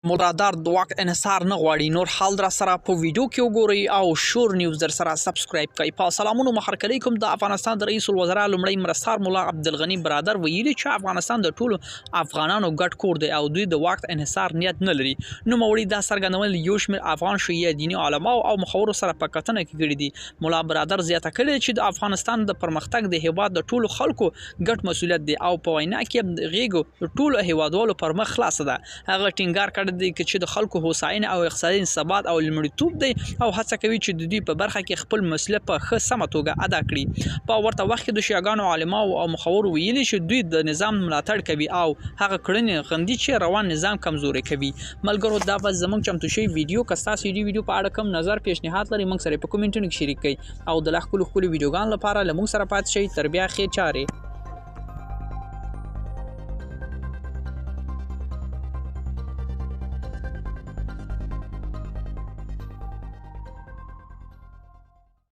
مرادار د واک انحصار نه غواړي. نور حال در سره په ویډیو کې وګورئ او شور نیوز در سره سبسکرایب کړئ. په سلامونو مخرکلی کوم د افغانستان د رئیس الوزرا لومړی مرستار مولا عبدالغنی برادر ویلي چې افغانستان د ټولو افغانانو ګډ کور دی او دوی د واک انحصار نیت نه لري. نو موري دا څرګندول یو شمېر افغان شیعه دیني علماو او مخورو سره په کتنه کې کړي دي. مولا برادر زیاته کړې چې د افغانستان د پرمختګ د هیواد د ټولو خلکو ګډ مسولیت دی او په وینا کې غیږ ټولو هیوادوالو پر مخ خلاصه ده. هغه ټینګار کړی دی چې د خلکو هوساینه او اقتصادي ثبات او لومړیتوب دی او هڅه کوي چې د دوی په برخه کې خپل مسؤلیت په ښه سمه توګه ادا کړي. په ورته وخت کې د شیعاګانو علماو او مخورو ویلي چې دوی د نظام ملاتړ کوي او هغه کړنې غندي چې روان نظام کمزوري کوي. ملګرو دا بس زموږ چمتو شوی ویډیو که ستاسو دې ویډیو په اړه کوم نظر پیشنهاد لري موږ سره په کومنټونو کې شریک کړئ او د لا ښکلو ویډیوګانو لپاره له موږ سره پاتې شئ. تر بیا خیر چارې.